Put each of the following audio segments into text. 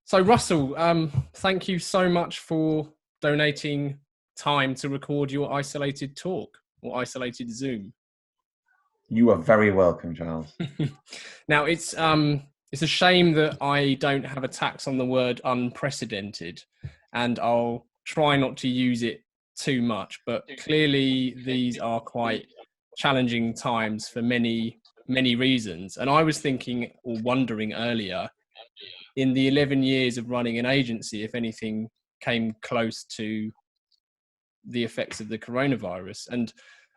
So Russell, thank you so much for donating time to record your isolated talk or isolated Zoom. You are very welcome, Charles. Now it's a shame that I don't have a tax on the word unprecedented, and I'll try not to use it too much. But clearly, these are quite challenging times for many reasons. And I was thinking or wondering earlier, in the 11 years of running an agency, if anything came close to the effects of the coronavirus. And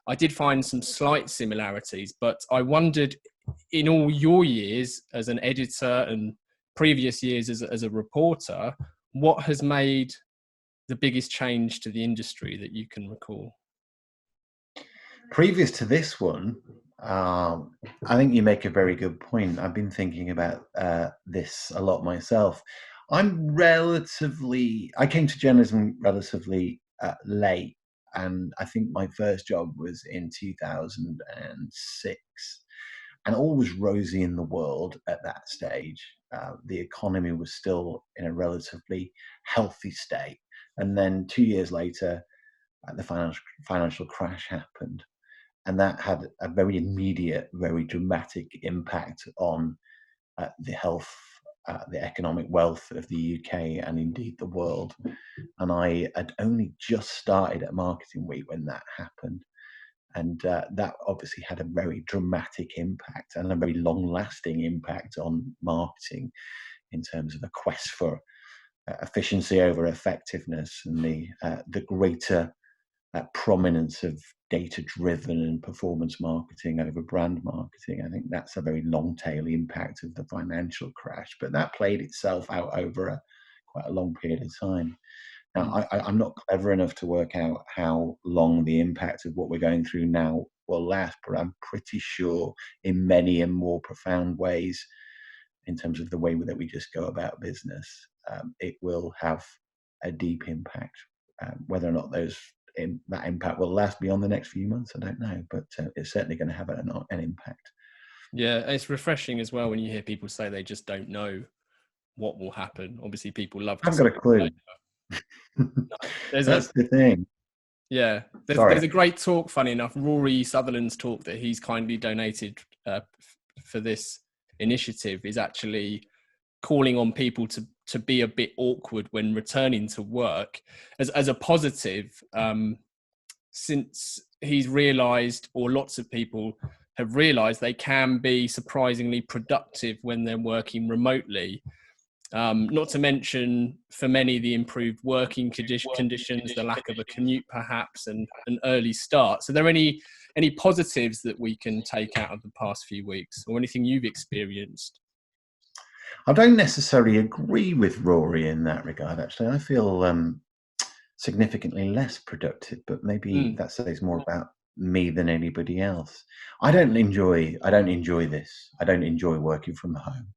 I did find some slight similarities, but I wondered, in all your years as an editor and previous years as a reporter, what has made the biggest change to the industry that you can recall? Previous to this one, I think you make a very good point. I've been thinking about this a lot myself. I came to journalism relatively late, and I think my first job was in 2006. And all was rosy in the world at that stage. The economy was still in a relatively healthy state. And then 2 years later, the financial crash happened. And that had a very immediate, very dramatic impact on the health, the economic wealth of the UK and indeed the world. And I had only just started at Marketing Week when that happened. And that obviously had a very dramatic impact and a very long-lasting impact on marketing in terms of a quest for efficiency over effectiveness and the greater prominence of data-driven and performance marketing over brand marketing. I think that's a very long-tail impact of the financial crash, but that played itself out over quite a long period of time. Now, I'm not clever enough to work out how long the impact of what we're going through now will last, but I'm pretty sure in many and more profound ways, in terms of the way that we just go about business, it will have a deep impact. Whether or not that impact will last beyond the next few months, I don't know, but it's certainly going to have an impact. Yeah, it's refreshing as well when you hear people say they just don't know what will happen. Obviously, people love to. I've got a clue. That's the thing. Yeah, there's a great talk, funny enough, Rory Sutherland's talk that he's kindly donated for this initiative is actually calling on people to be a bit awkward when returning to work as a positive, since he's realized, or lots of people have realized, they can be surprisingly productive when they're working remotely. Not to mention, for many, the improved working conditions, the lack of a commute perhaps, and an early start. So are there any positives that we can take out of the past few weeks, or anything you've experienced? I don't necessarily agree with Rory in that regard, actually. I feel significantly less productive, but maybe that says more about me than anybody else. I don't enjoy this. I don't enjoy working from home.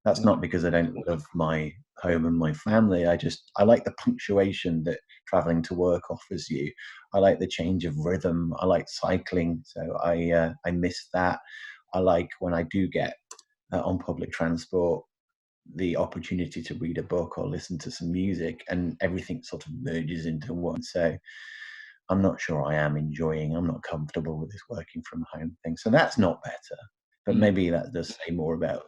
That's not because I don't love my home and my family. I like the punctuation that traveling to work offers you. I like the change of rhythm. I like cycling, so I miss that. I like when I do get on public transport the opportunity to read a book or listen to some music, and everything sort of merges into one. So I'm not sure I'm not comfortable with this working from home thing. So that's not better, but maybe that does say more about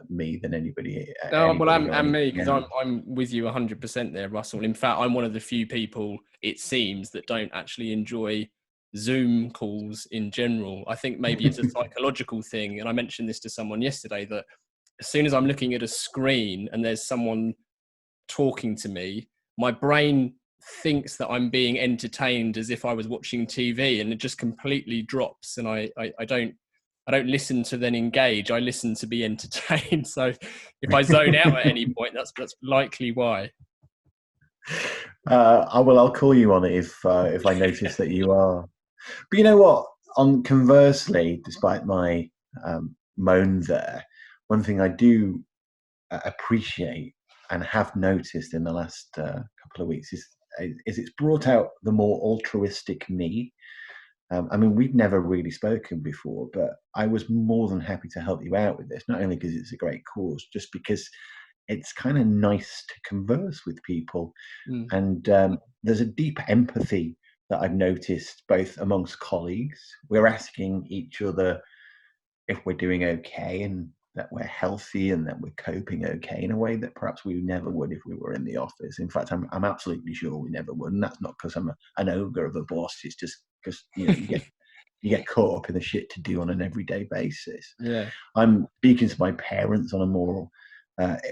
me than anybody. Well, I'm me, because I'm with you 100% there, Russell. In fact, I'm one of the few people, it seems, that don't actually enjoy Zoom calls in general. I think maybe it's a psychological thing. And I mentioned this to someone yesterday, that as soon as I'm looking at a screen and there's someone talking to me, my brain thinks that I'm being entertained as if I was watching TV, and it just completely drops. And I don't listen to then engage. I listen to be entertained. So if I zone out at any point, that's likely why. I'll call you on it if I notice that you are. But you know what? Conversely, despite my moan there, one thing I do appreciate and have noticed in the last couple of weeks is it's brought out the more altruistic me. I mean, we've never really spoken before, but I was more than happy to help you out with this, not only because it's a great cause, just because it's kind of nice to converse with people. Mm. And there's a deep empathy that I've noticed both amongst colleagues. We're asking each other if we're doing okay and that we're healthy and that we're coping okay in a way that perhaps we never would if we were in the office. In fact, I'm absolutely sure we never would. And that's not because I'm an ogre of a boss. It's just because, you know, you get caught up in the shit to do on an everyday basis. Yeah. I'm speaking to my parents on a more,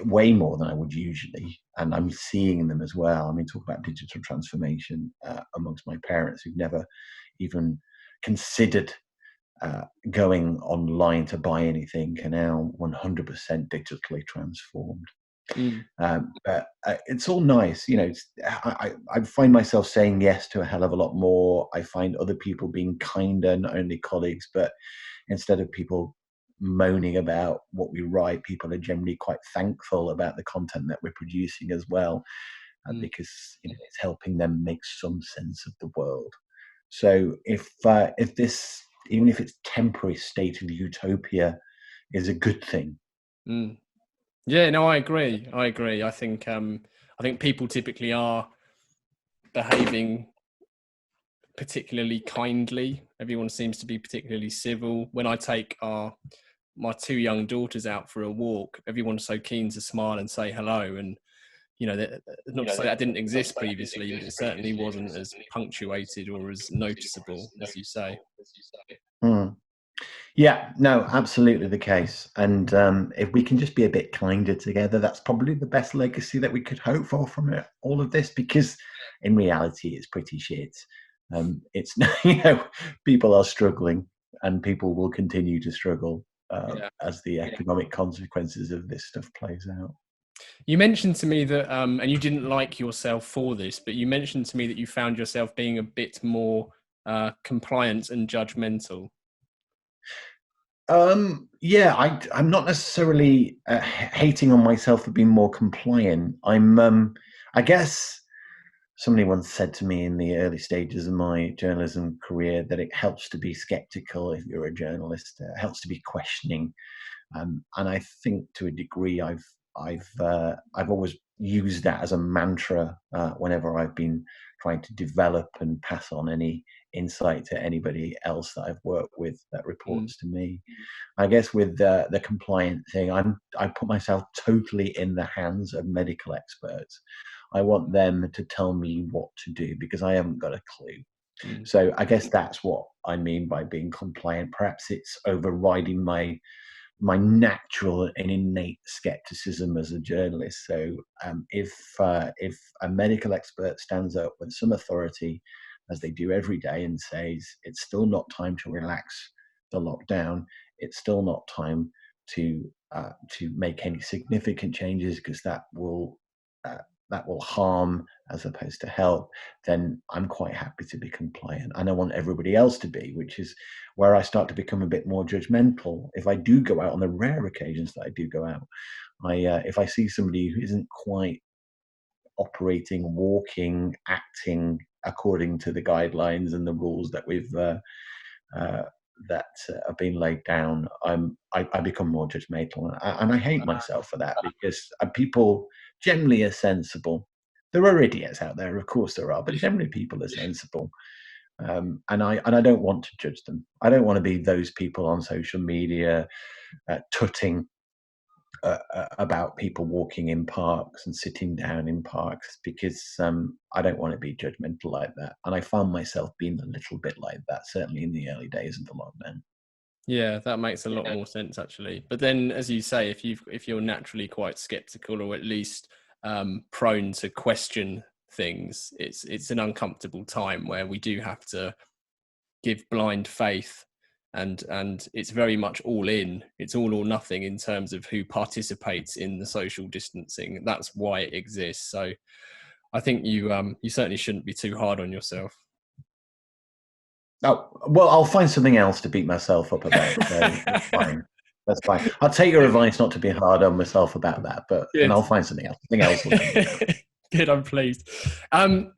way more than I would usually, and I'm seeing them as well. I mean, talk about digital transformation amongst my parents who've never even considered going online to buy anything are now 100% digitally transformed. Mm. But it's all nice, you know. I find myself saying yes to a hell of a lot more. I find other people being kinder, not only colleagues, but instead of people moaning about what we write, people are generally quite thankful about the content that we're producing as well, because you know it's helping them make some sense of the world. So if this, even if it's temporary state of utopia, is a good thing. Mm. Yeah, no, I agree. I think people typically are behaving particularly kindly. Everyone seems to be particularly civil. When I take my two young daughters out for a walk, everyone's so keen to smile and say hello. And you know, not to say that didn't exist previously, but it certainly wasn't as punctuated or as noticeable as you say. Mm. Yeah, no, absolutely the case. And if we can just be a bit kinder together, that's probably the best legacy that we could hope for from it, all of this, because in reality, it's pretty shit. It's, you know, people are struggling and people will continue to struggle as the economic consequences of this stuff plays out. You mentioned to me that, and you didn't like yourself for this, but you mentioned to me that you found yourself being a bit more compliant and judgmental. Yeah, I'm not necessarily hating on myself for being more compliant. I guess somebody once said to me in the early stages of my journalism career that it helps to be skeptical if you're a journalist. It helps to be questioning, and I think to a degree I've always used that as a mantra whenever I've been trying to develop and pass on any insight to anybody else that I've worked with that reports to me. I guess with the compliant thing, I put myself totally in the hands of medical experts. I want them to tell me what to do because I haven't got a clue. So I guess that's what I mean by being compliant. Perhaps it's overriding my natural and innate skepticism as a journalist. So if a medical expert stands up with some authority, as they do every day, and says it's still not time to relax the lockdown, it's still not time to make any significant changes because that will harm as opposed to help, then I'm quite happy to be compliant. And I want everybody else to be, which is where I start to become a bit more judgmental. If I do go out on the rare occasions that I do go out, if I see somebody who isn't quite operating, walking, acting according to the guidelines and the rules that have been laid down, I become more judgmental, and I hate myself for that because people generally are sensible. There are idiots out there, of course there are, but generally people are sensible, and I don't want to judge them. I don't want to be those people on social media tutting about people walking in parks and sitting down in parks because I don't want to be judgmental like that. And I found myself being a little bit like that, certainly in the early days of the lockdown. Yeah, that makes a lot more sense actually. But then, as you say, if you're naturally quite skeptical or at least prone to question things, it's an uncomfortable time where we do have to give blind faith, and it's very much all in. It's all or nothing in terms of who participates in the social distancing. That's why it exists. So I think you certainly shouldn't be too hard on yourself. Oh, well, I'll find something else to beat myself up about. So that's fine. That's fine. I'll take your advice not to be hard on myself about that, and I'll find something else. Something else will come. Good, I'm pleased. And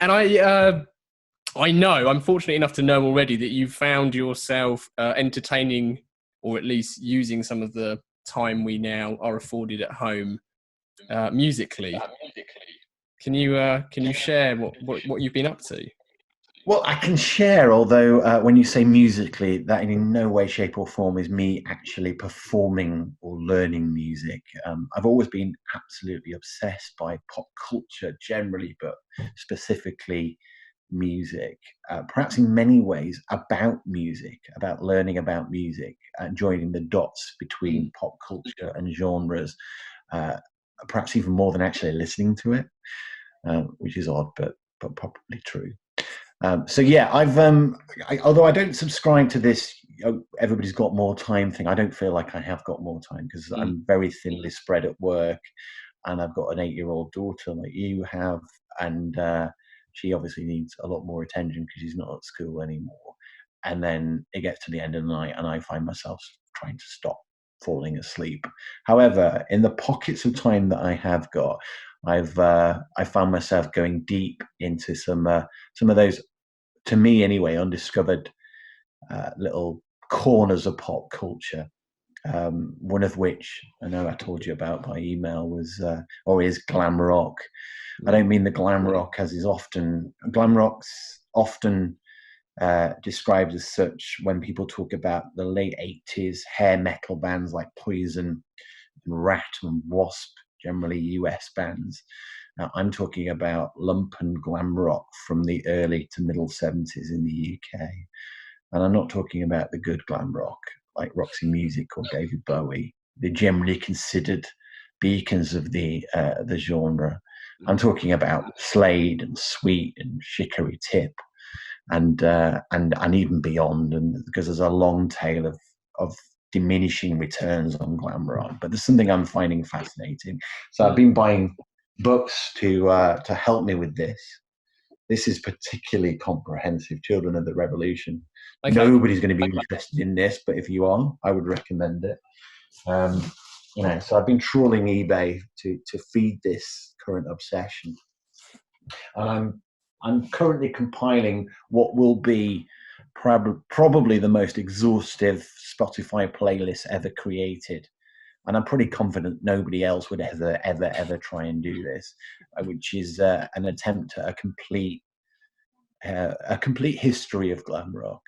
I know, I'm fortunate enough to know already that you found yourself entertaining, or at least using some of the time we now are afforded at home musically. Can you share what you've been up to? Well, I can share, although when you say musically, that in no way, shape, or form is me actually performing or learning music. I've always been absolutely obsessed by pop culture generally, but specifically music. Perhaps in many ways about music, about learning about music, and joining the dots between pop culture and genres, perhaps even more than actually listening to it, which is odd, but probably true. So yeah, although I don't subscribe to this everybody's got more time thing, I don't feel like I have got more time because I'm very thinly spread at work, and I've got an 8-year-old daughter like you have, and she obviously needs a lot more attention because she's not at school anymore. And then it gets to the end of the night, and I find myself trying to stop falling asleep. However, in the pockets of time that I have got, I found myself going deep into some of those, to me anyway, undiscovered little corners of pop culture. One of which I know I told you about by email was or is glam rock. I don't mean the glam rock as is often glam rock's often described as such when people talk about the late 80s hair metal bands like Poison and Rat and Wasp, generally US bands. Now, I'm talking about lump and glam rock from the early to middle 70s in the UK. And I'm not talking about the good glam rock like Roxy Music or David Bowie. They're generally considered beacons of the genre. I'm talking about Slade and Sweet and Chicory Tip and even beyond, and because there's a long tail of diminishing returns on glam rock. But there's something I'm finding fascinating. So I've been buying books to help me with this. This is particularly comprehensive. Children of the Revolution. Okay. Nobody's going to be interested in this, but if you are, I would recommend it. So I've been trawling eBay to feed this current obsession, and I'm currently compiling what will be probably the most exhaustive Spotify playlist ever created. And I'm pretty confident nobody else would ever try and do this, which is an attempt at a complete history of glam rock,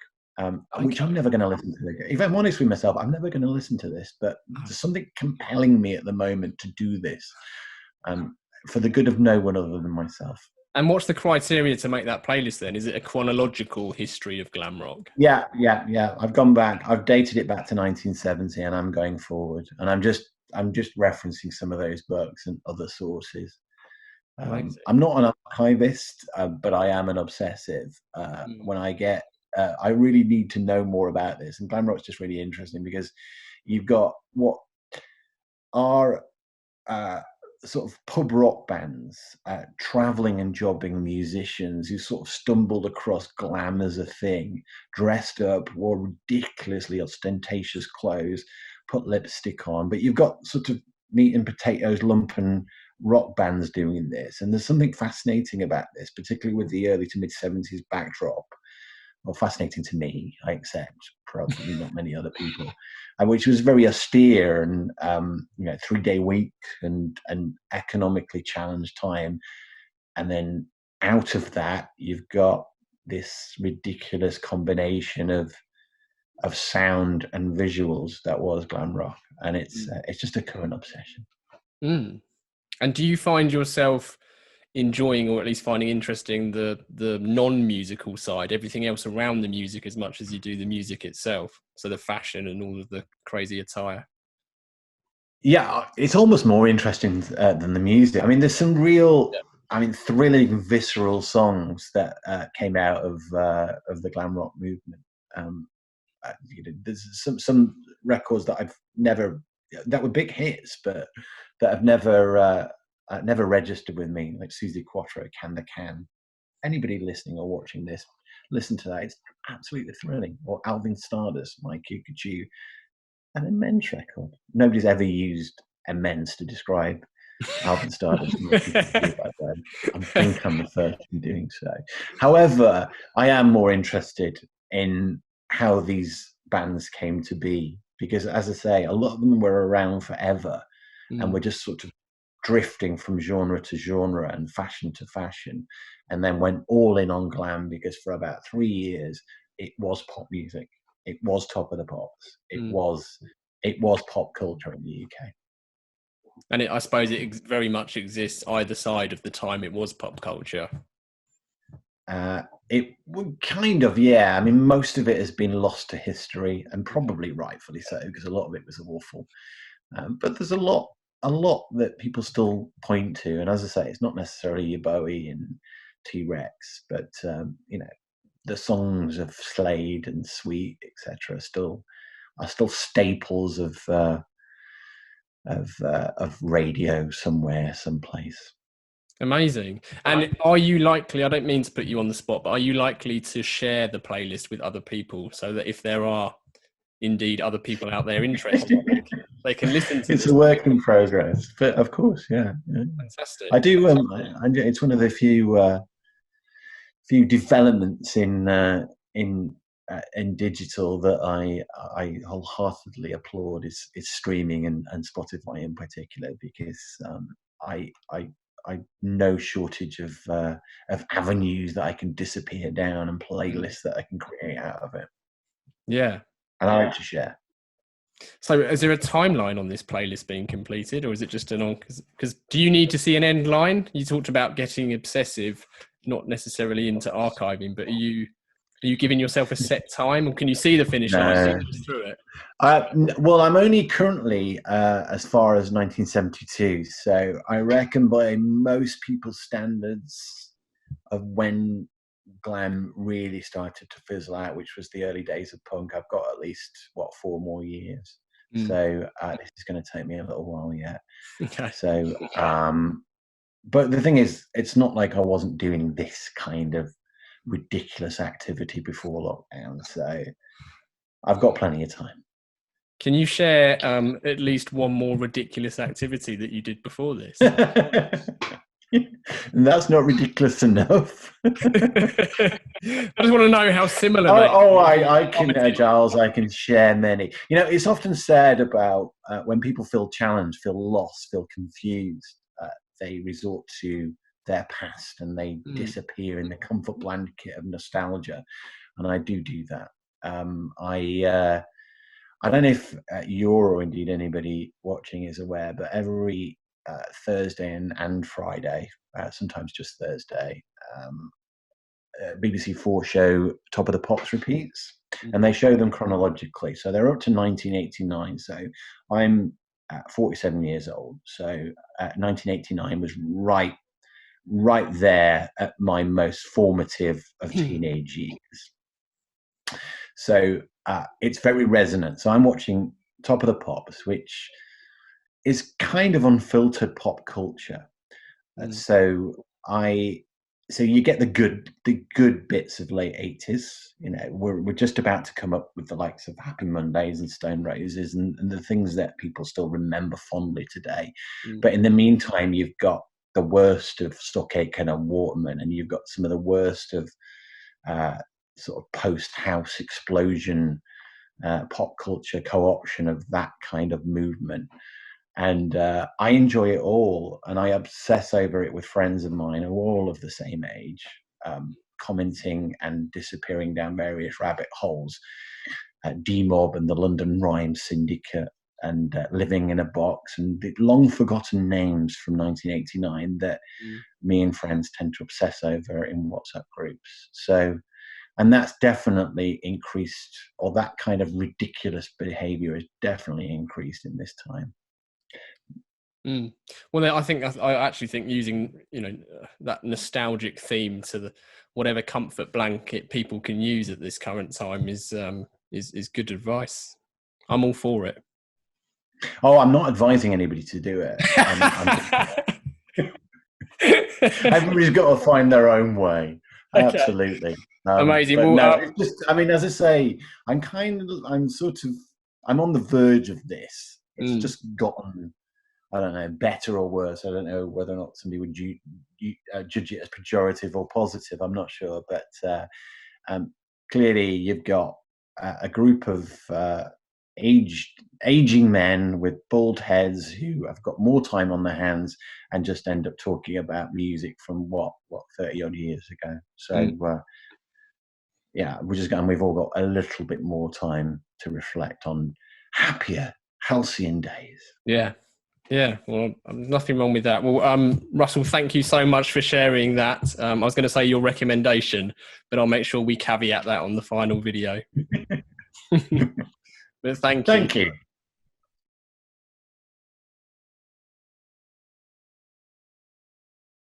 which I'm never going to listen to. If I'm honest with myself, I'm never going to listen to this. But there's something compelling me at the moment to do this, for the good of no one other than myself. And what's the criteria to make that playlist then? Is it a chronological history of glam rock? Yeah. I've gone back. I've dated it back to 1970, and I'm going forward. And I'm just referencing some of those books and other sources. I'm not an archivist, but I am an obsessive. When I get, I really need to know more about this. And glam rock's just really interesting because you've got what are sort of pub rock bands, traveling and jobbing musicians who sort of stumbled across glam as a thing, dressed up, wore ridiculously ostentatious clothes, put lipstick on. But you've got sort of meat and potatoes, lumpen rock bands doing this. And there's something fascinating about this, particularly with the early to mid 70s backdrop. Well, fascinating to me, I accept, probably not many other people, which was very austere and 3-day week and economically challenged time. And then out of that, you've got this ridiculous combination of sound and visuals that was glam rock, and it's just a current obsession. And do you find yourself enjoying, or at least finding interesting, the non-musical side, everything else around the music, as much as you do the music itself? So the fashion and all of the crazy attire. Yeah, it's almost more interesting than the music. I mean, there's some real, thrilling, visceral songs that came out of the glam rock movement. There's some records that that were big hits, but that have never registered with me, like Suzi Quatro, Can the Can. Anybody listening or watching this, listen to that. It's absolutely thrilling. Or Alvin Stardust, My Cuckoo, an immense record. Nobody's ever used immense to describe Alvin Stardust. I think I'm the first in doing so. However, I am more interested in how these bands came to be, because, as I say, a lot of them were around forever and were just sort of drifting from genre to genre and fashion to fashion, and then went all in on glam because for about 3 years it was pop music. It was Top of the Pops. It was pop culture in the UK. And I suppose it very much exists either side of the time it was pop culture. It would kind of, yeah. I mean, most of it has been lost to history, and probably rightfully so, because a lot of it was awful. But there's a lot that people still point to, and as I say, it's not necessarily your Bowie and T-Rex, but the songs of Slade and Sweet, etc., are still staples of radio somewhere, someplace. Amazing. And are you likely, I don't mean to put you on the spot, but are you likely to share the playlist with other people so that if there are indeed other people out there interested, they can listen to It's a work in progress, but of course, yeah. Fantastic. I do. It's one of the few developments in digital that I wholeheartedly applaud is streaming and Spotify in particular, because I no shortage of avenues that I can disappear down and playlists that I can create out of it. Yeah. And I like to share. So is there a timeline on this playlist being completed, or is it just because do you need to see an end line? You talked about getting obsessive, not necessarily into archiving, but are you giving yourself a set time, or can you see the finish line through it? Well, I'm only currently as far as 1972, so I reckon by most people's standards of when glam really started to fizzle out, which was the early days of punk, I've got at least 4 more years. So this is going to take me a little while yet. Okay. So, but the thing is, it's not like I wasn't doing this kind of ridiculous activity before lockdown, so I've got plenty of time. Can you share at least one more ridiculous activity that you did before this? And that's not ridiculous enough. I just want to know how similar. I can, Giles. I can share many. It's often said about when people feel challenged, feel lost, feel confused, they resort to their past and they disappear in the comfort blanket of nostalgia, and I do that. I don't know if you're, or indeed anybody watching, is aware, but every Thursday and Friday, sometimes just Thursday, BBC 4 show Top of the Pops repeats, and they show them chronologically. So they're up to 1989. So I'm 47 years old. So 1989 was right there at my most formative of teenage years. So it's very resonant. So I'm watching Top of the Pops, which is kind of unfiltered pop culture. So you get the good bits of late 80s. We're just about to come up with the likes of Happy Mondays and Stone Roses and the things that people still remember fondly today. But in the meantime, you've got the worst of Stock Aitken and Waterman, and you've got some of the worst of sort of post-house explosion pop culture co-option of that kind of movement. And I enjoy it all, and I obsess over it with friends of mine who are all of the same age, commenting and disappearing down various rabbit holes. D-Mob and the London Rhyme Syndicate, and Living in a Box, and the long forgotten names from 1989 that me and friends tend to obsess over in WhatsApp groups. So, and that's definitely increased, or that kind of ridiculous behavior has definitely increased in this time. Well, I actually think using that nostalgic theme to whatever comfort blanket people can use at this current time is good advice. I'm all for it. Oh, I'm not advising anybody to do it. Everybody's got to find their own way. Okay. Absolutely. Amazing. It's just, as I say, I'm on the verge of this. It's just gotten, I don't know, better or worse. I don't know whether or not somebody would judge it as pejorative or positive. I'm not sure. But clearly you've got a group of aging men with bald heads who have got more time on their hands and just end up talking about music from what 30 odd years ago. So yeah, we've all got a little bit more time to reflect on happier, halcyon days. Yeah, well, nothing wrong with that. Well, Russell, thank you so much for sharing that. I was going to say your recommendation, but I'll make sure we caveat that on the final video. But thank you. Thank you.